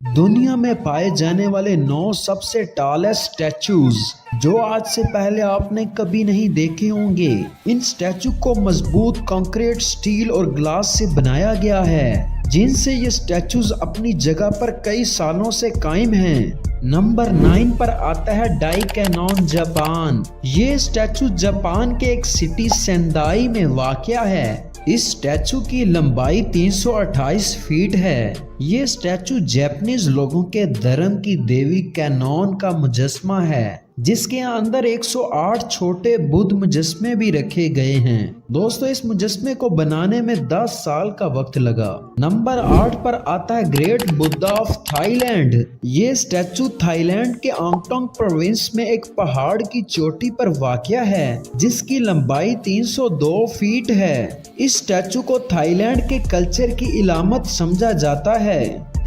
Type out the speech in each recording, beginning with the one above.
दुनिया में पाए जाने वाले 9 सबसे टॉलेस्ट स्टैचूज जो आज से पहले आपने कभी नहीं देखे होंगे। इन स्टैचू को मजबूत कंक्रीट, स्टील और ग्लास से बनाया गया है, जिनसे ये स्टैचूज अपनी जगह पर कई सालों से कायम हैं। नंबर 9 पर आता है डाइकैनोन, जापान। ये स्टैचू जापान के एक सिटी सेंदाई में वाक़या है। इस स्टैचू की लंबाई 328 फीट है। ये स्टैचू जापानीज लोगों के धर्म की देवी कैनोन का मुजस्मा है, जिसके अंदर 108 छोटे बुद्ध मुजस्मे भी रखे गए हैं। दोस्तों, इस मुजस्मे को बनाने में 10 साल का वक्त लगा। नंबर 8 पर आता है ग्रेट बुद्धा ऑफ थाईलैंड। ये स्टैचू थाईलैंड के आंगटोंग प्रोविंस में एक पहाड़ की चोटी पर वाक़या है, जिसकी लंबाई 302 फीट है। इस स्टैचू को थाईलैंड के कल्चर की इलामत समझा जाता है।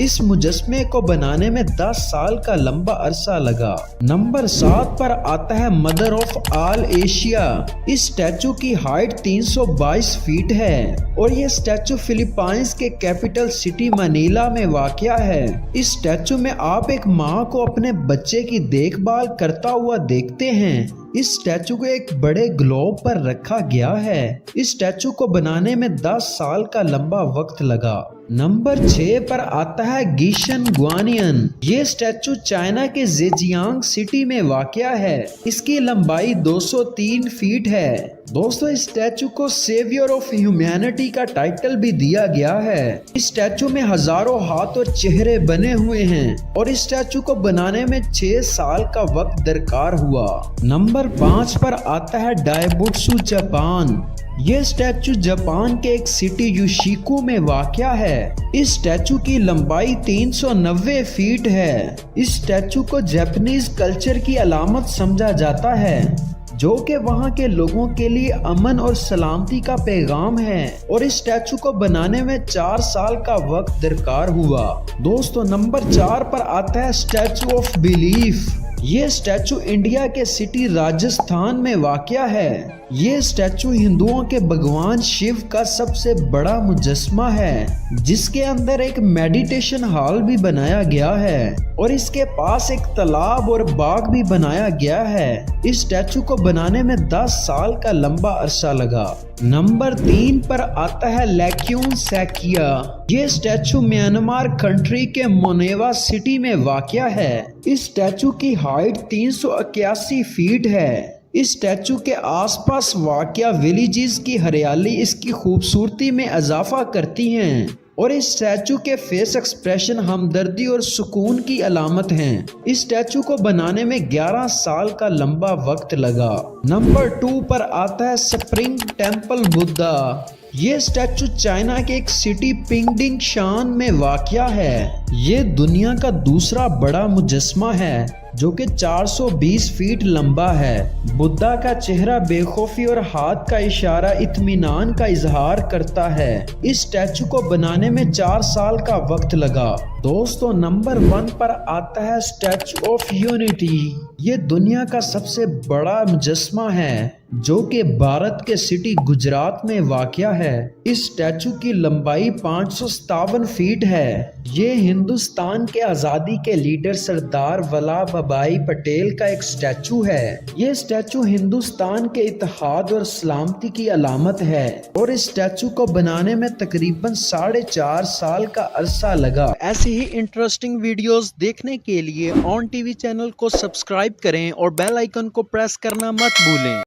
इस मुजस्मे को बनाने में 10 साल का लंबा अरसा लगा। नंबर 7 पर आता है मदर ऑफ ऑल एशिया। इस स्टैचू की हाइट 322 फीट है और ये स्टैचू फिलीपाइंस के कैपिटल सिटी मनीला में वाक़या है। इस स्टैचू में आप एक माँ को अपने बच्चे की देखभाल करता हुआ देखते हैं। इस स्टैचू को एक बड़े ग्लोब पर रखा गया है। इस स्टैचू को बनाने में 10 साल का लंबा वक्त लगा। नंबर 6 पर आता है गिशन ग्वानियन। ये स्टैचू चाइना के जेजियांग सिटी में वाक़या है। इसकी लंबाई 203 फीट है। दोस्तों, इस स्टैचू को सेवियर ऑफ ह्यूमैनिटी का टाइटल भी दिया गया है। इस स्टैचू में हजारों हाथ और चेहरे बने हुए हैं और इस स्टैचू को बनाने में 6 साल का वक्त दरकार हुआ। नंबर 5 पर आता है डाइबुत्सु, जापान। ये स्टैचू जापान के एक सिटी यूशिको में वाक़या है। इस स्टैचू की लंबाई 390 फीट है। इस स्टैचू को जापानीज कल्चर की अलामत समझा जाता है, जो कि वहाँ के लोगों के लिए अमन और सलामती का पैगाम है, और इस स्टैचू को बनाने में 4 साल का वक्त दरकार हुआ। दोस्तों, नंबर 4 पर आता है स्टैचू ऑफ बिलीफ। ये स्टैचू इंडिया के सिटी राजस्थान में वाक़या है। ये स्टैचू हिंदुओं के भगवान शिव का सबसे बड़ा मुजस्मा है, जिसके अंदर एक मेडिटेशन हॉल भी बनाया गया है और इसके पास एक तालाब और बाग भी बनाया गया है। इस स्टैचू को बनाने में 10 साल का लंबा अरसा लगा। नंबर 3 पर आता है लैक्यून सैकिया। ये स्टैचू म्यांमार कंट्री के मोनेवा सिटी में वाक़या है। इस स्टैचू की हाइट 381 फीट है। इस स्टैचू के आसपास वाक़या विलेजेस की हरियाली इसकी खूबसूरती में इजाफा करती हैं और इस स्टैचू के फेस एक्सप्रेशन हमदर्दी और सुकून की अलामत हैं। इस स्टैचू को बनाने में 11 साल का लंबा वक्त लगा। नंबर 2 पर आता है स्प्रिंग टेम्पल बुद्धा। ये स्टैचू चाइना के एक सिटी पिंगडिंग शान में वाक़या है। ये दुनिया का दूसरा बड़ा मुजस्मा है, जो कि 420 फीट लंबा है। बुद्धा का चेहरा बेखौफी और हाथ का इशारा इत्मीनान का इजहार करता है। इस स्टैचू को बनाने में 4 साल का वक्त लगा। दोस्तों, नंबर 1 पर आता है स्टैचू ऑफ यूनिटी। ये दुनिया का सबसे बड़ा मुजस्मा है, जो कि भारत के सिटी गुजरात में वाक़या है। इस स्टैचू की लंबाई 557 फीट है। ये हिंदुस्तान के आज़ादी के लीडर सरदार वल्लभ भाई पटेल का एक स्टैचू है। ये स्टैचू हिंदुस्तान के इत्तेहाद और सलामती की अलामत है और इस स्टैचू को बनाने में तकरीबन 4.5 साल का अरसा लगा। ऐसे ही इंटरेस्टिंग वीडियोस देखने के लिए ऑन टीवी चैनल को सब्सक्राइब करें और बेल आइकन को प्रेस करना मत भूलें।